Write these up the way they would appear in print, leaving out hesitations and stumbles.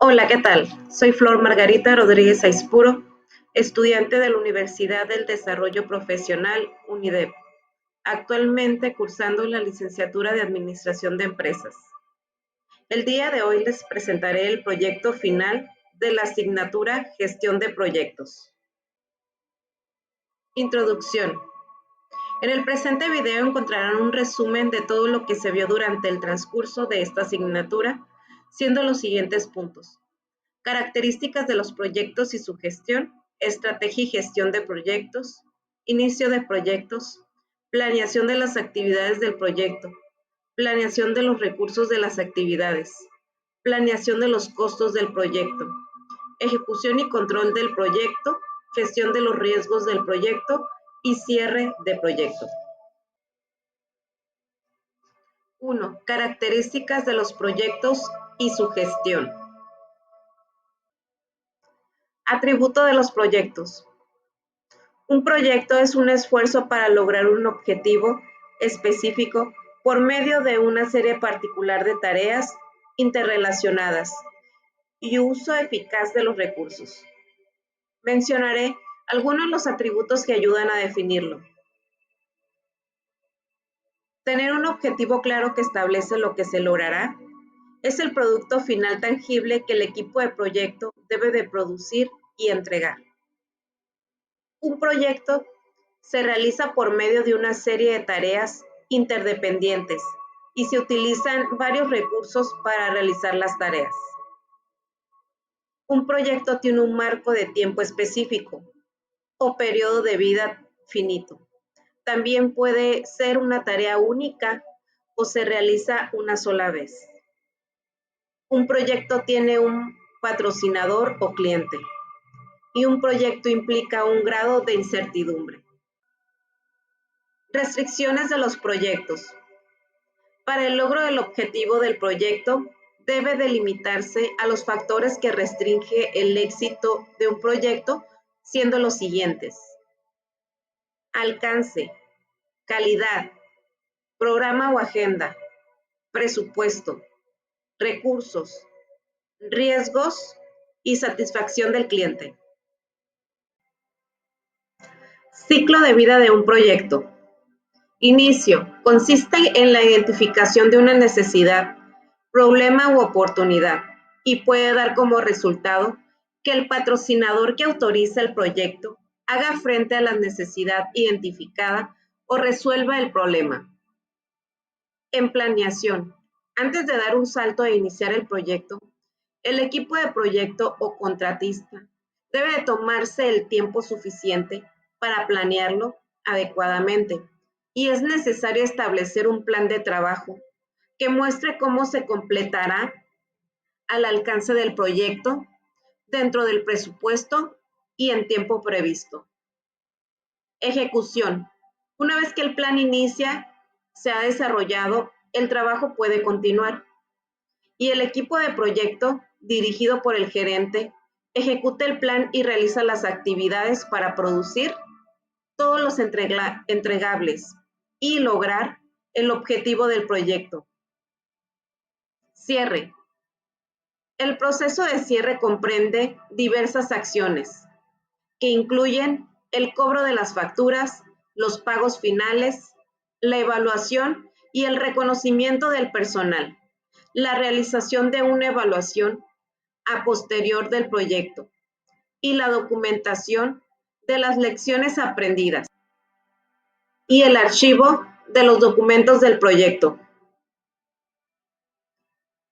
Hola, ¿qué tal? Soy Flor Margarita Rodríguez Aispuro, estudiante de la Universidad del Desarrollo Profesional UNIDEP, actualmente cursando la licenciatura de Administración de Empresas. El día de hoy les presentaré el proyecto final de la asignatura Gestión de Proyectos. Introducción. En el presente video encontrarán un resumen de todo lo que se vio durante el transcurso de esta asignatura, siendo los siguientes puntos: características de los proyectos y su gestión, estrategia y gestión de proyectos, inicio de proyectos, planeación de las actividades del proyecto, planeación de los recursos de las actividades, planeación de los costos del proyecto, ejecución y control del proyecto, gestión de los riesgos del proyecto y cierre de proyecto. 1. Características de los proyectos y su gestión. Atributo de los proyectos. Un proyecto es un esfuerzo para lograr un objetivo específico por medio de una serie particular de tareas interrelacionadas y uso eficaz de los recursos. Mencionaré algunos de los atributos que ayudan a definirlo. Tener un objetivo claro que establece lo que se logrará. Es el producto final tangible que el equipo de proyecto debe de producir y entregar. Un proyecto se realiza por medio de una serie de tareas interdependientes y se utilizan varios recursos para realizar las tareas. Un proyecto tiene un marco de tiempo específico o periodo de vida finito. También puede ser una tarea única o se realiza una sola vez. Un proyecto tiene un patrocinador o cliente y un proyecto implica un grado de incertidumbre. Restricciones de los proyectos. Para el logro del objetivo del proyecto, debe delimitarse a los factores que restringe el éxito de un proyecto, siendo los siguientes: alcance, calidad, programa o agenda, presupuesto, recursos, riesgos y satisfacción del cliente. Ciclo de vida de un proyecto. Inicio. Consiste en la identificación de una necesidad, problema u oportunidad y puede dar como resultado que el patrocinador que autoriza el proyecto haga frente a la necesidad identificada o resuelva el problema. En planeación. Antes de dar un salto e iniciar el proyecto, el equipo de proyecto o contratista debe de tomarse el tiempo suficiente para planearlo adecuadamente y es necesario establecer un plan de trabajo que muestre cómo se completará al alcance del proyecto dentro del presupuesto y en tiempo previsto. Ejecución. Una vez que el plan inicia, se ha desarrollado, el trabajo puede continuar y el equipo de proyecto, dirigido por el gerente, ejecuta el plan y realiza las actividades para producir todos los entregables y lograr el objetivo del proyecto. Cierre. El proceso de cierre comprende diversas acciones que incluyen el cobro de las facturas, los pagos finales, la evaluación y el reconocimiento del personal, la realización de una evaluación a posterior del proyecto y la documentación de las lecciones aprendidas y el archivo de los documentos del proyecto.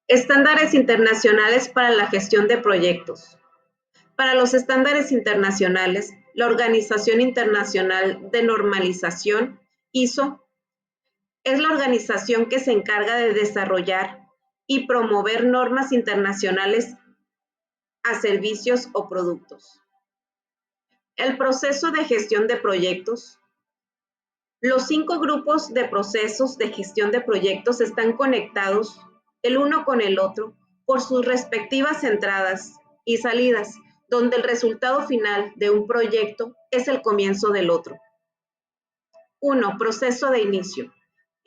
Estándares internacionales para la gestión de proyectos. Para los estándares internacionales, la Organización Internacional de Normalización, ISO, es la organización que se encarga de desarrollar y promover normas internacionales a servicios o productos. El proceso de gestión de proyectos. Los 5 grupos de procesos de gestión de proyectos están conectados el uno con el otro por sus respectivas entradas y salidas, donde el resultado final de un proyecto es el comienzo del otro. 1. Proceso de inicio.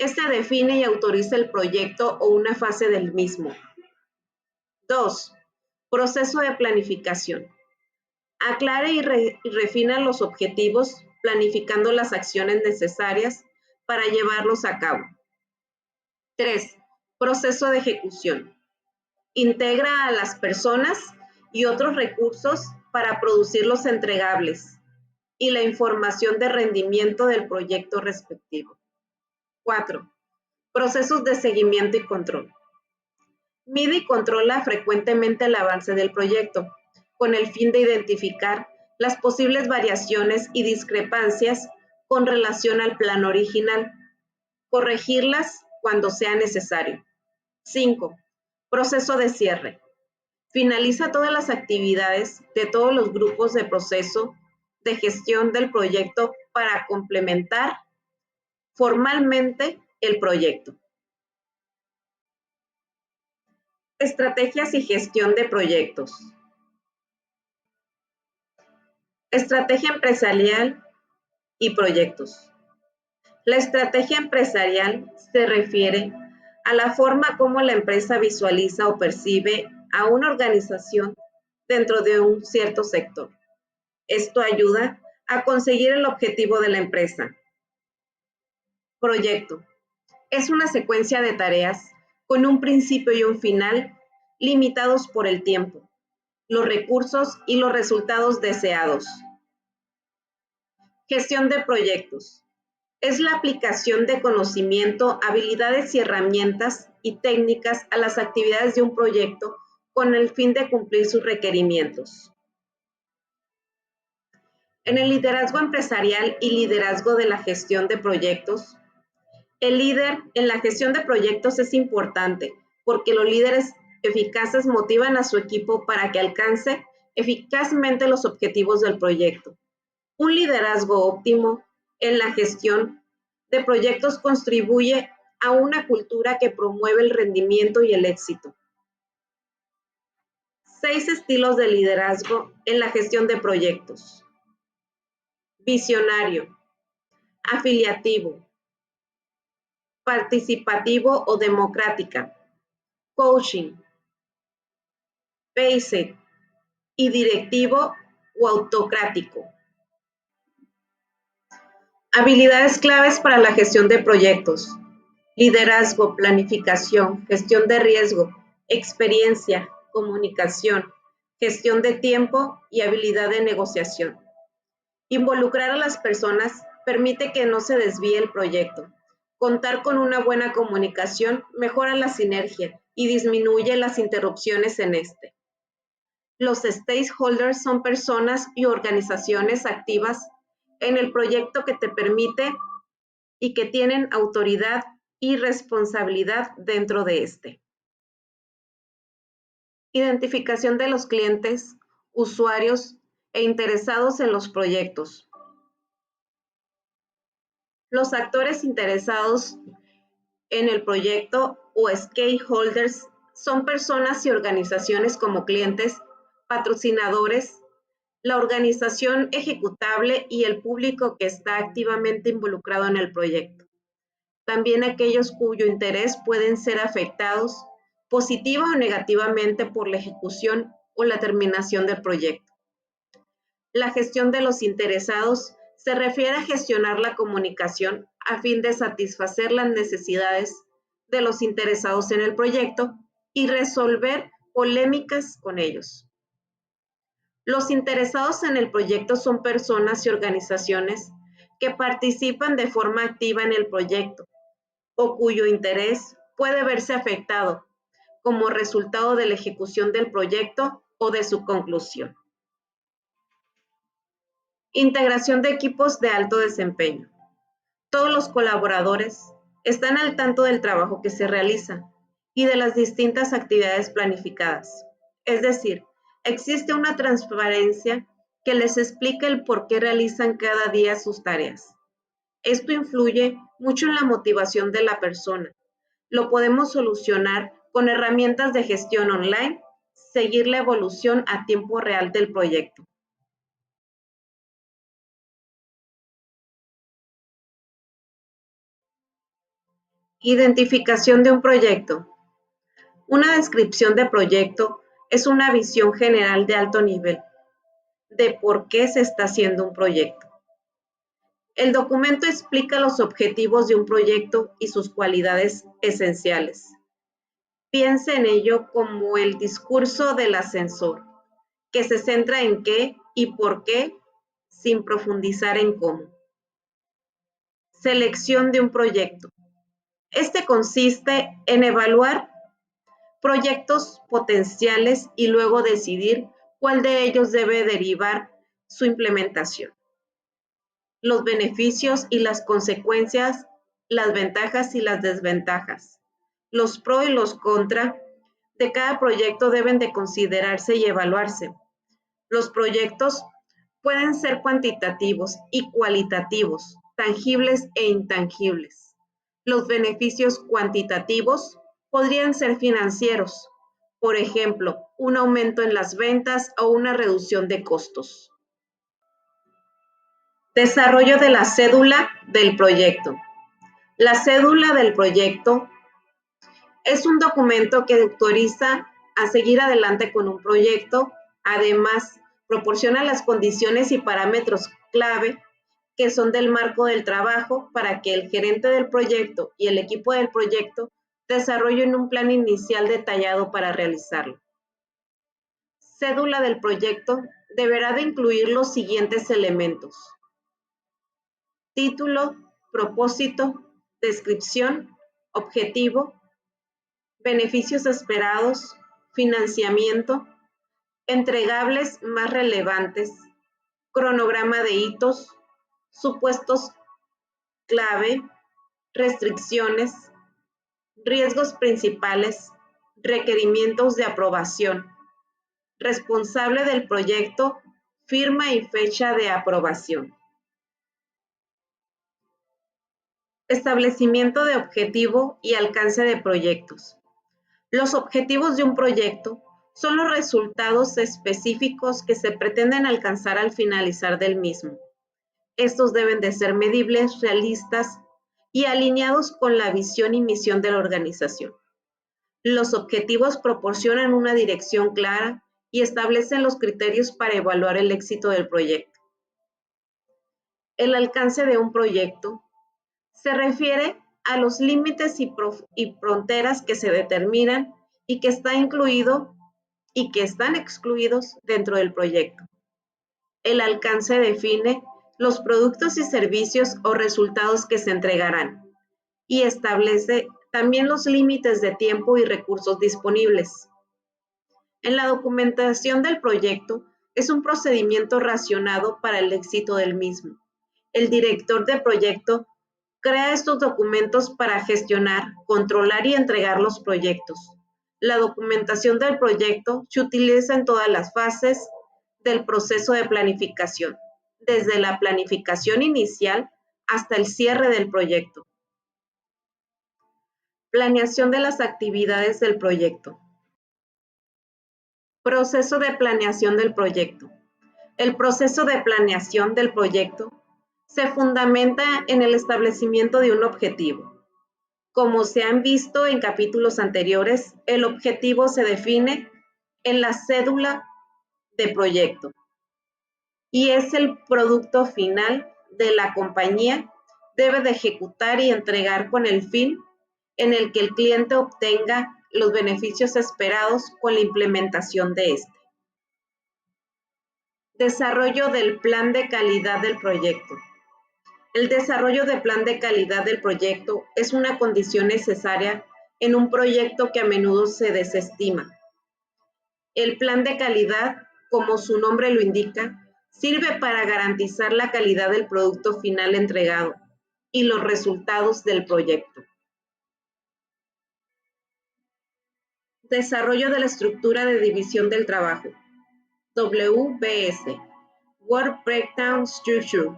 Este define y autoriza el proyecto o una fase del mismo. 2. Proceso de planificación. Aclara y refina los objetivos, planificando las acciones necesarias para llevarlos a cabo. 3. Proceso de ejecución. Integra a las personas y otros recursos para producir los entregables y la información de rendimiento del proyecto respectivo. 4. Procesos de seguimiento y control. Mide y controla frecuentemente el avance del proyecto, con el fin de identificar las posibles variaciones y discrepancias con relación al plan original, corregirlas cuando sea necesario. 5. Proceso de cierre. Finaliza todas las actividades de todos los grupos de proceso de gestión del proyecto para complementar formalmente el proyecto. Estrategias y gestión de proyectos. Estrategia empresarial y proyectos. La estrategia empresarial se refiere a la forma como la empresa visualiza o percibe a una organización dentro de un cierto sector. Esto ayuda a conseguir el objetivo de la empresa. Proyecto. Es una secuencia de tareas con un principio y un final limitados por el tiempo, los recursos y los resultados deseados. Gestión de proyectos. Es la aplicación de conocimiento, habilidades y herramientas y técnicas a las actividades de un proyecto con el fin de cumplir sus requerimientos. En el liderazgo empresarial y liderazgo de la gestión de proyectos, el líder en la gestión de proyectos es importante porque los líderes eficaces motivan a su equipo para que alcance eficazmente los objetivos del proyecto. Un liderazgo óptimo en la gestión de proyectos contribuye a una cultura que promueve el rendimiento y el éxito. 6 estilos de liderazgo en la gestión de proyectos. Visionario, afiliativo, participativo o democrática, coaching, basic y directivo o autocrático. Habilidades claves para la gestión de proyectos. Liderazgo, planificación, gestión de riesgo, experiencia, comunicación, gestión de tiempo y habilidad de negociación. Involucrar a las personas permite que no se desvíe el proyecto. Contar con una buena comunicación mejora la sinergia y disminuye las interrupciones en este. Los stakeholders son personas y organizaciones activas en el proyecto que te permite y que tienen autoridad y responsabilidad dentro de este. Identificación de los clientes, usuarios e interesados en los proyectos. Los actores interesados en el proyecto o stakeholders son personas y organizaciones como clientes, patrocinadores, la organización ejecutable y el público que está activamente involucrado en el proyecto. También aquellos cuyo interés pueden ser afectados positiva o negativamente por la ejecución o la terminación del proyecto. La gestión de los interesados se refiere a gestionar la comunicación a fin de satisfacer las necesidades de los interesados en el proyecto y resolver polémicas con ellos. Los interesados en el proyecto son personas y organizaciones que participan de forma activa en el proyecto o cuyo interés puede verse afectado como resultado de la ejecución del proyecto o de su conclusión. Integración de equipos de alto desempeño. Todos los colaboradores están al tanto del trabajo que se realiza y de las distintas actividades planificadas. Es decir, existe una transparencia que les explica el por qué realizan cada día sus tareas. Esto influye mucho en la motivación de la persona. Lo podemos solucionar con herramientas de gestión online, seguir la evolución a tiempo real del proyecto. Identificación de un proyecto. Una descripción de proyecto es una visión general de alto nivel de por qué se está haciendo un proyecto. El documento explica los objetivos de un proyecto y sus cualidades esenciales. Piense en ello como el discurso del ascensor, que se centra en qué y por qué, sin profundizar en cómo. Selección de un proyecto. Este consiste en evaluar proyectos potenciales y luego decidir cuál de ellos debe derivar su implementación. Los beneficios y las consecuencias, las ventajas y las desventajas, los pros y los contra de cada proyecto deben de considerarse y evaluarse. Los proyectos pueden ser cuantitativos y cualitativos, tangibles e intangibles. Los beneficios cuantitativos podrían ser financieros, por ejemplo, un aumento en las ventas o una reducción de costos. Desarrollo de la cédula del proyecto. La cédula del proyecto es un documento que autoriza a seguir adelante con un proyecto. Además, proporciona las condiciones y parámetros clave que son del marco del trabajo para que el gerente del proyecto y el equipo del proyecto desarrollen un plan inicial detallado para realizarlo. Cédula del proyecto deberá de incluir los siguientes elementos: título, propósito, descripción, objetivo, beneficios esperados, financiamiento, entregables más relevantes, cronograma de hitos, supuestos clave, restricciones, riesgos principales, requerimientos de aprobación, responsable del proyecto, firma y fecha de aprobación. Establecimiento de objetivo y alcance de proyectos. Los objetivos de un proyecto son los resultados específicos que se pretenden alcanzar al finalizar del mismo. Estos deben de ser medibles, realistas y alineados con la visión y misión de la organización. Los objetivos proporcionan una dirección clara y establecen los criterios para evaluar el éxito del proyecto. El alcance de un proyecto se refiere a los límites y fronteras que se determinan y que están excluidos dentro del proyecto. El alcance define los productos y servicios o resultados que se entregarán y establece también los límites de tiempo y recursos disponibles. En la documentación del proyecto es un procedimiento racionado para el éxito del mismo. El director de proyecto crea estos documentos para gestionar, controlar y entregar los proyectos. La documentación del proyecto se utiliza en todas las fases del proceso de planificación, desde la planificación inicial hasta el cierre del proyecto. Planeación de las actividades del proyecto. Proceso de planeación del proyecto. El proceso de planeación del proyecto se fundamenta en el establecimiento de un objetivo. Como se han visto en capítulos anteriores, el objetivo se define en la cédula de proyecto y es el producto final de la compañía, debe de ejecutar y entregar con el fin en el que el cliente obtenga los beneficios esperados con la implementación de este. Desarrollo del plan de calidad del proyecto. El desarrollo del plan de calidad del proyecto es una condición necesaria en un proyecto que a menudo se desestima. El plan de calidad, como su nombre lo indica, sirve para garantizar la calidad del producto final entregado y los resultados del proyecto. Desarrollo de la estructura de división del trabajo. WBS. Work Breakdown Structure.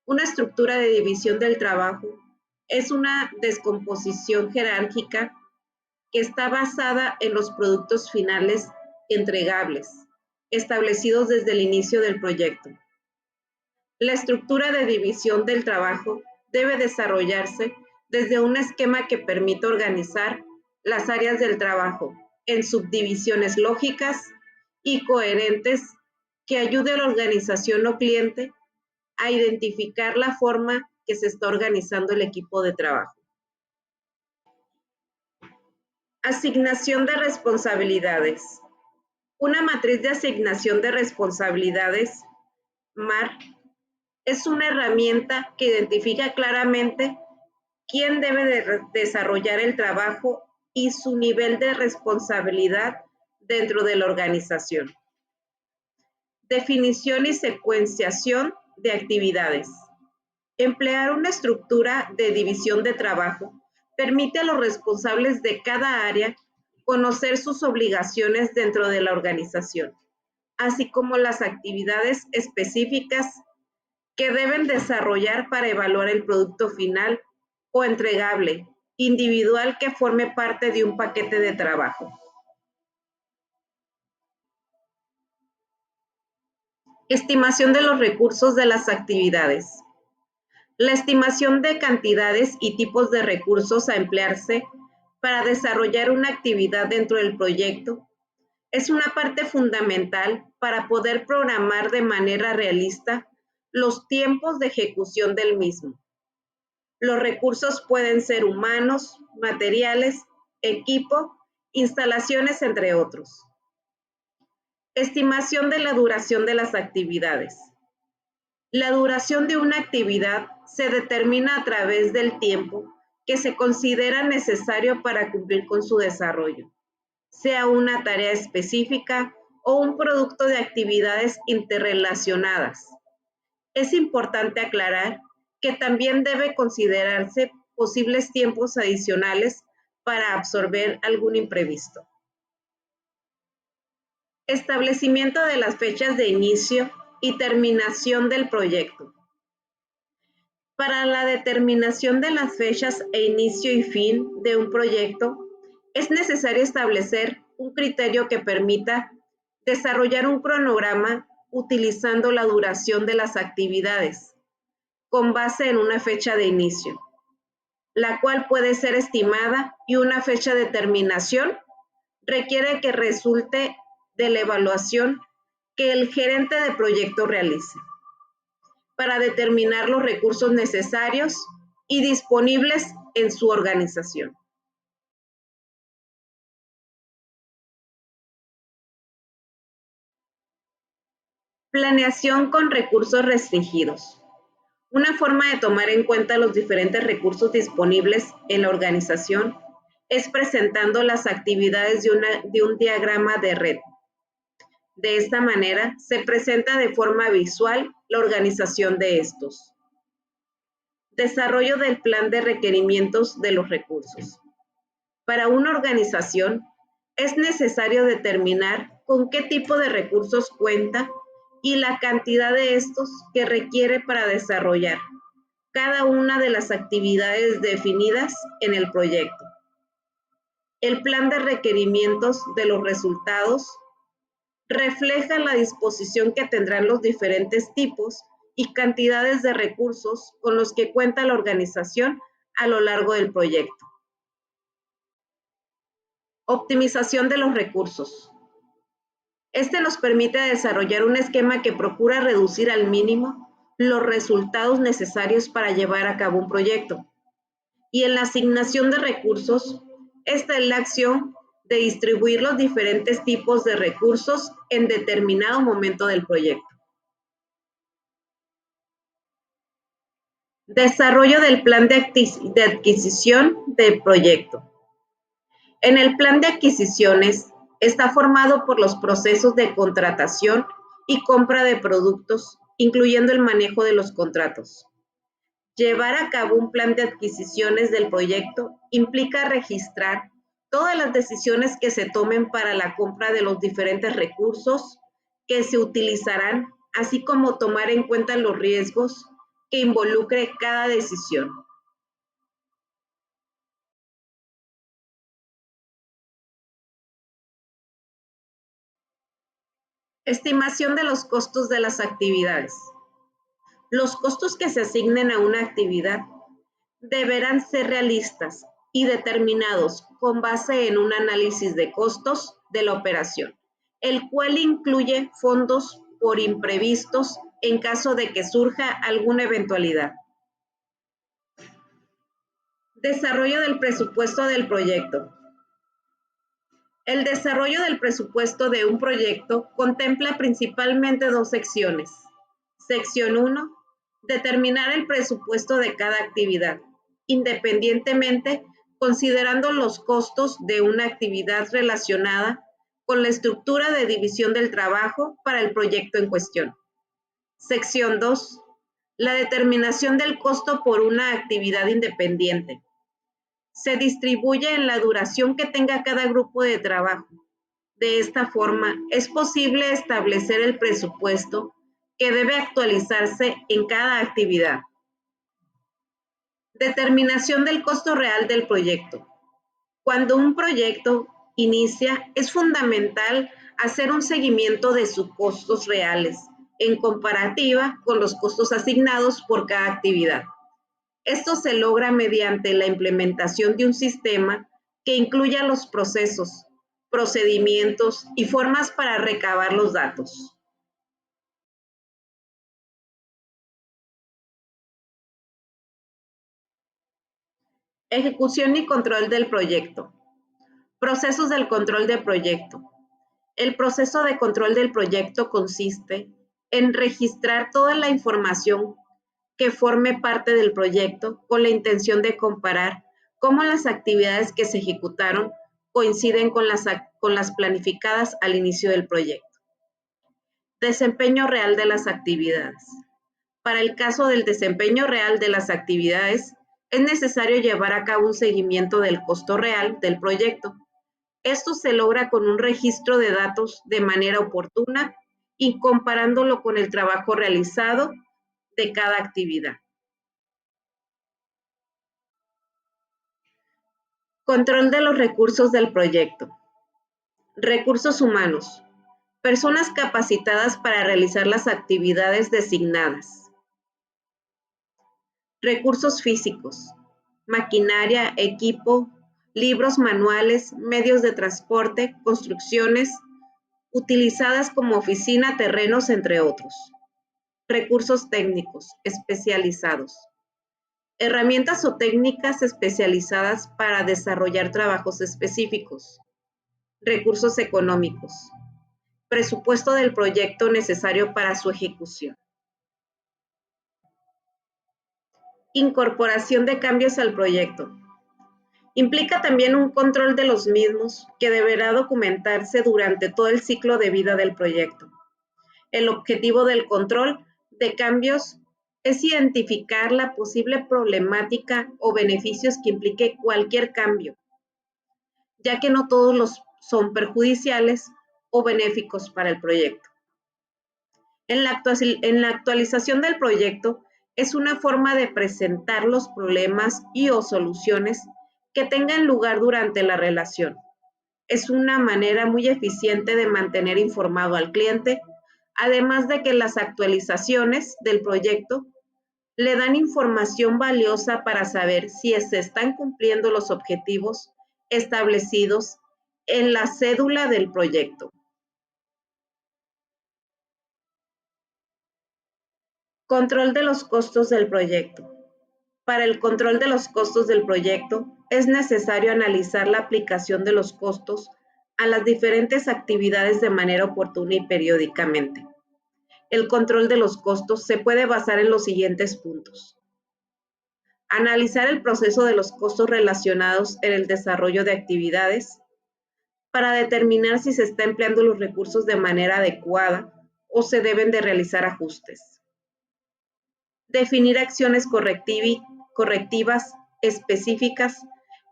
Una estructura de división del trabajo es una descomposición jerárquica que está basada en los productos finales entregables, establecidos desde el inicio del proyecto. La estructura de división del trabajo debe desarrollarse desde un esquema que permita organizar las áreas del trabajo en subdivisiones lógicas y coherentes que ayude a la organización o cliente a identificar la forma que se está organizando el equipo de trabajo. Asignación de responsabilidades. Una matriz de asignación de responsabilidades, MAR, es una herramienta que identifica claramente quién debe de desarrollar el trabajo y su nivel de responsabilidad dentro de la organización. Definición y secuenciación de actividades. Emplear una estructura de división de trabajo permite a los responsables de cada área conocer sus obligaciones dentro de la organización, así como las actividades específicas que deben desarrollar para evaluar el producto final o entregable individual que forme parte de un paquete de trabajo. Estimación de los recursos de las actividades. La estimación de cantidades y tipos de recursos a emplearse para desarrollar una actividad dentro del proyecto es una parte fundamental para poder programar de manera realista los tiempos de ejecución del mismo. Los recursos pueden ser humanos, materiales, equipo, instalaciones, entre otros. Estimación de la duración de las actividades. La duración de una actividad se determina a través del tiempo que se considera necesario para cumplir con su desarrollo, sea una tarea específica o un producto de actividades interrelacionadas. Es importante aclarar que también debe considerarse posibles tiempos adicionales para absorber algún imprevisto. Establecimiento de las fechas de inicio y terminación del proyecto. Para la determinación de las fechas e inicio y fin de un proyecto, es necesario establecer un criterio que permita desarrollar un cronograma utilizando la duración de las actividades, con base en una fecha de inicio, la cual puede ser estimada, y una fecha de terminación requiere que resulte de la evaluación que el gerente de proyecto realice para determinar los recursos necesarios y disponibles en su organización. Planeación con recursos restringidos. Una forma de tomar en cuenta los diferentes recursos disponibles en la organización es presentando las actividades de un diagrama de red. De esta manera, se presenta de forma visual la organización de estos. Desarrollo del plan de requerimientos de los recursos. Para una organización, es necesario determinar con qué tipo de recursos cuenta y la cantidad de estos que requiere para desarrollar cada una de las actividades definidas en el proyecto. El plan de requerimientos de los resultados refleja la disposición que tendrán los diferentes tipos y cantidades de recursos con los que cuenta la organización a lo largo del proyecto. Optimización de los recursos. Este nos permite desarrollar un esquema que procura reducir al mínimo los resultados necesarios para llevar a cabo un proyecto. Y en la asignación de recursos, esta es la acción de distribuir los diferentes tipos de recursos en determinado momento del proyecto. Desarrollo del plan de adquisición del proyecto. En el plan de adquisiciones está formado por los procesos de contratación y compra de productos, incluyendo el manejo de los contratos. Llevar a cabo un plan de adquisiciones del proyecto implica registrar todas las decisiones que se tomen para la compra de los diferentes recursos que se utilizarán, así como tomar en cuenta los riesgos que involucre cada decisión. Estimación de los costos de las actividades. Los costos que se asignen a una actividad deberán ser realistas y determinados con base en un análisis de costos de la operación, el cual incluye fondos por imprevistos en caso de que surja alguna eventualidad. Desarrollo del presupuesto del proyecto. El desarrollo del presupuesto de un proyecto contempla principalmente dos secciones. Sección 1. Determinar el presupuesto de cada actividad, independientemente considerando los costos de una actividad relacionada con la estructura de división del trabajo para el proyecto en cuestión. Sección 2. La determinación del costo por una actividad independiente. Se distribuye en la duración que tenga cada grupo de trabajo. De esta forma, es posible establecer el presupuesto que debe actualizarse en cada actividad. Determinación del costo real del proyecto. Cuando un proyecto inicia, es fundamental hacer un seguimiento de sus costos reales en comparativa con los costos asignados por cada actividad. Esto se logra mediante la implementación de un sistema que incluya los procesos, procedimientos y formas para recabar los datos. Ejecución y control del proyecto. Procesos del control del proyecto. El proceso de control del proyecto consiste en registrar toda la información que forme parte del proyecto con la intención de comparar cómo las actividades que se ejecutaron coinciden con las planificadas al inicio del proyecto. Desempeño real de las actividades. Para el caso del desempeño real de las actividades, es necesario llevar a cabo un seguimiento del costo real del proyecto. Esto se logra con un registro de datos de manera oportuna y comparándolo con el trabajo realizado de cada actividad. Control de los recursos del proyecto. Recursos humanos. Personas capacitadas para realizar las actividades designadas. Recursos físicos. Maquinaria, equipo, libros, manuales, medios de transporte, construcciones, utilizadas como oficina, terrenos, entre otros. Recursos técnicos especializados. Herramientas o técnicas especializadas para desarrollar trabajos específicos. Recursos económicos. Presupuesto del proyecto necesario para su ejecución. Incorporación de cambios al proyecto. Implica también un control de los mismos que deberá documentarse durante todo el ciclo de vida del proyecto. El objetivo del control de cambios es identificar la posible problemática o beneficios que implique cualquier cambio, ya que no todos los son perjudiciales o benéficos para el proyecto. En la actualización del proyecto es una forma de presentar los problemas y o soluciones que tengan lugar durante la relación. Es una manera muy eficiente de mantener informado al cliente, además de que las actualizaciones del proyecto le dan información valiosa para saber si se están cumpliendo los objetivos establecidos en la cédula del proyecto. Control de los costos del proyecto. Para el control de los costos del proyecto, es necesario analizar la aplicación de los costos a las diferentes actividades de manera oportuna y periódicamente. El control de los costos se puede basar en los siguientes puntos. Analizar el proceso de los costos relacionados en el desarrollo de actividades para determinar si se está empleando los recursos de manera adecuada o se deben de realizar ajustes. Definir acciones correctivas específicas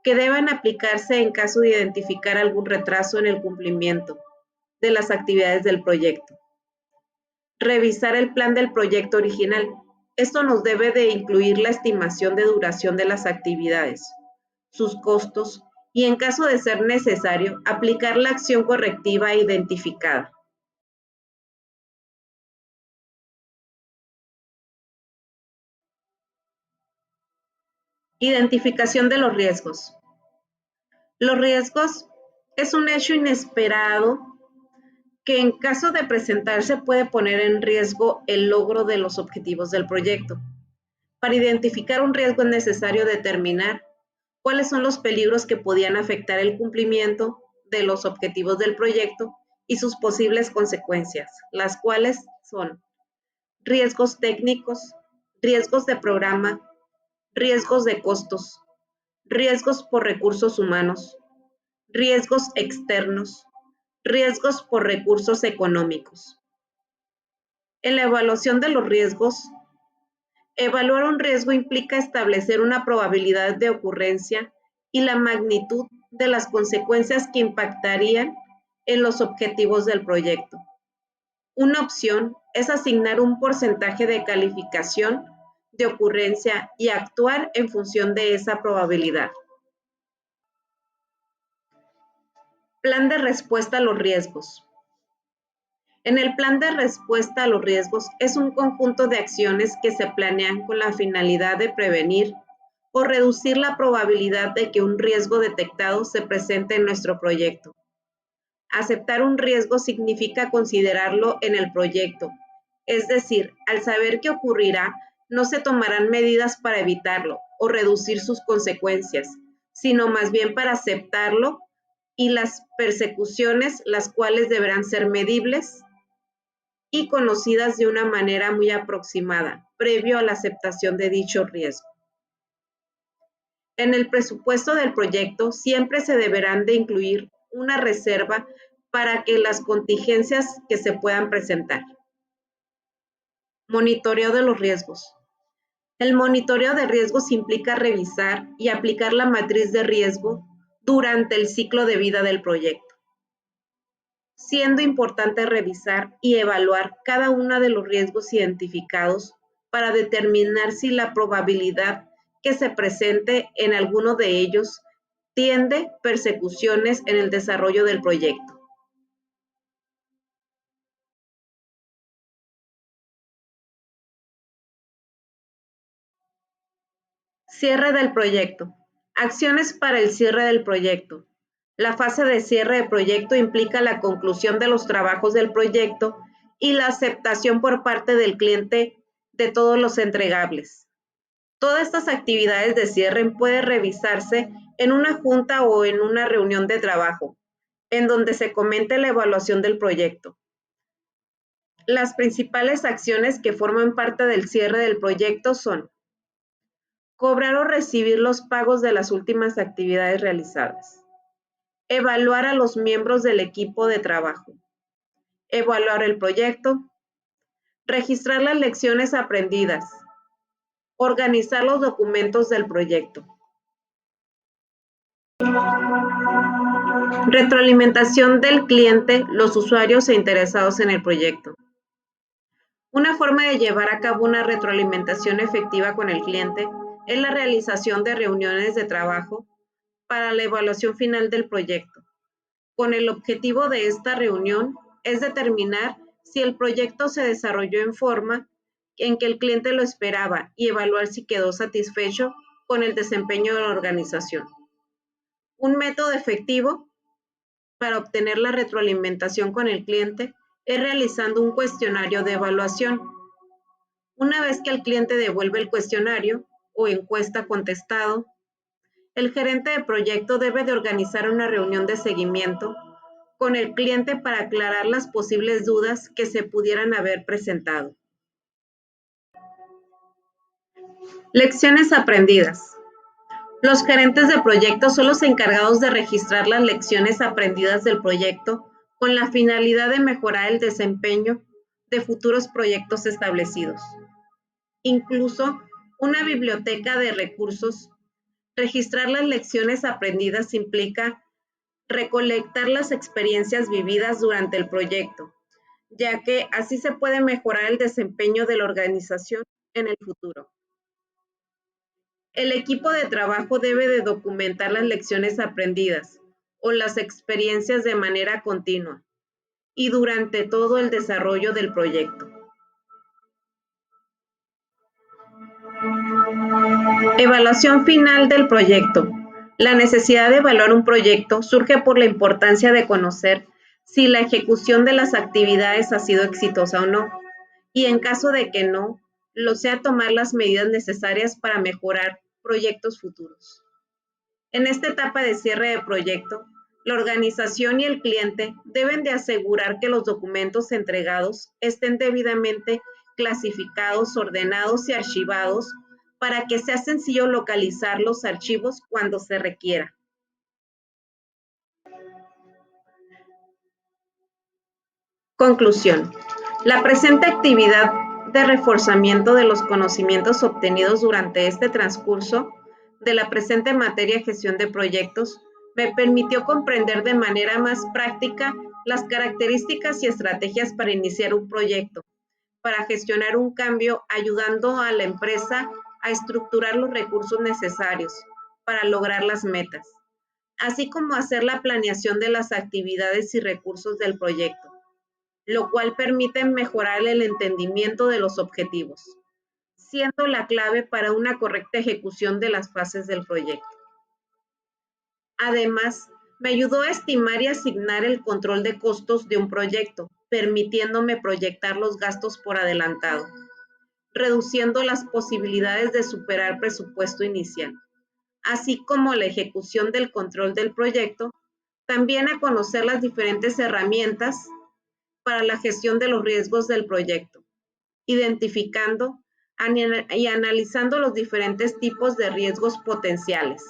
que deban aplicarse en caso de identificar algún retraso en el cumplimiento de las actividades del proyecto. Revisar el plan del proyecto original. Esto nos debe de incluir la estimación de duración de las actividades, sus costos y, en caso de ser necesario, aplicar la acción correctiva identificada. Identificación de los riesgos. Los riesgos es un hecho inesperado que en caso de presentarse puede poner en riesgo el logro de los objetivos del proyecto. Para identificar un riesgo es necesario determinar cuáles son los peligros que podían afectar el cumplimiento de los objetivos del proyecto y sus posibles consecuencias, las cuales son riesgos técnicos, riesgos de programa, riesgos de costos, riesgos por recursos humanos, riesgos externos, riesgos por recursos económicos. En la evaluación de los riesgos, evaluar un riesgo implica establecer una probabilidad de ocurrencia y la magnitud de las consecuencias que impactarían en los objetivos del proyecto. Una opción es asignar un porcentaje de calificación de ocurrencia y actuar en función de esa probabilidad. Plan de respuesta a los riesgos. En el plan de respuesta a los riesgos es un conjunto de acciones que se planean con la finalidad de prevenir o reducir la probabilidad de que un riesgo detectado se presente en nuestro proyecto. Aceptar un riesgo significa considerarlo en el proyecto, es decir, al saber que ocurrirá, no se tomarán medidas para evitarlo o reducir sus consecuencias, sino más bien para aceptarlo y las persecuciones, las cuales deberán ser medibles y conocidas de una manera muy aproximada, previo a la aceptación de dicho riesgo. En el presupuesto del proyecto siempre se deberán de incluir una reserva para que las contingencias que se puedan presentar. Monitoreo de los riesgos. El monitoreo de riesgos implica revisar y aplicar la matriz de riesgo durante el ciclo de vida del proyecto, siendo importante revisar y evaluar cada uno de los riesgos identificados para determinar si la probabilidad que se presente en alguno de ellos tiende persecuciones en el desarrollo del proyecto. Cierre del proyecto. Acciones para el cierre del proyecto. La fase de cierre de proyecto implica la conclusión de los trabajos del proyecto y la aceptación por parte del cliente de todos los entregables. Todas estas actividades de cierre pueden revisarse en una junta o en una reunión de trabajo, en donde se comente la evaluación del proyecto. Las principales acciones que forman parte del cierre del proyecto son cobrar o recibir los pagos de las últimas actividades realizadas, evaluar a los miembros del equipo de trabajo, evaluar el proyecto, registrar las lecciones aprendidas, organizar los documentos del proyecto. Retroalimentación del cliente, los usuarios e interesados en el proyecto. Una forma de llevar a cabo una retroalimentación efectiva con el cliente es la realización de reuniones de trabajo para la evaluación final del proyecto. Con el objetivo de esta reunión es determinar si el proyecto se desarrolló en forma en que el cliente lo esperaba y evaluar si quedó satisfecho con el desempeño de la organización. Un método efectivo para obtener la retroalimentación con el cliente es realizando un cuestionario de evaluación. Una vez que el cliente devuelve el cuestionario o encuesta contestado, el gerente de proyecto debe de organizar una reunión de seguimiento con el cliente para aclarar las posibles dudas que se pudieran haber presentado. Lecciones aprendidas. Los gerentes de proyecto son los encargados de registrar las lecciones aprendidas del proyecto con la finalidad de mejorar el desempeño de futuros proyectos establecidos. Incluso una biblioteca de recursos. Registrar las lecciones aprendidas implica recolectar las experiencias vividas durante el proyecto, ya que así se puede mejorar el desempeño de la organización en el futuro. El equipo de trabajo debe de documentar las lecciones aprendidas o las experiencias de manera continua y durante todo el desarrollo del proyecto. Evaluación final del proyecto. La necesidad de evaluar un proyecto surge por la importancia de conocer si la ejecución de las actividades ha sido exitosa o no, y en caso de que no, lo sea tomar las medidas necesarias para mejorar proyectos futuros. En esta etapa de cierre de proyecto, la organización y el cliente deben de asegurar que los documentos entregados estén debidamente clasificados, ordenados y archivados para que sea sencillo localizar los archivos cuando se requiera. Conclusión. La presente actividad de reforzamiento de los conocimientos obtenidos durante este transcurso de la presente materia gestión de proyectos me permitió comprender de manera más práctica las características y estrategias para iniciar un proyecto, para gestionar un cambio, ayudando a la empresa a estructurar los recursos necesarios para lograr las metas, así como hacer la planeación de las actividades y recursos del proyecto, lo cual permite mejorar el entendimiento de los objetivos, siendo la clave para una correcta ejecución de las fases del proyecto. Además, me ayudó a estimar y asignar el control de costos de un proyecto, permitiéndome proyectar los gastos por adelantado, reduciendo las posibilidades de superar presupuesto inicial, así como la ejecución del control del proyecto, también a conocer las diferentes herramientas para la gestión de los riesgos del proyecto, identificando y analizando los diferentes tipos de riesgos potenciales.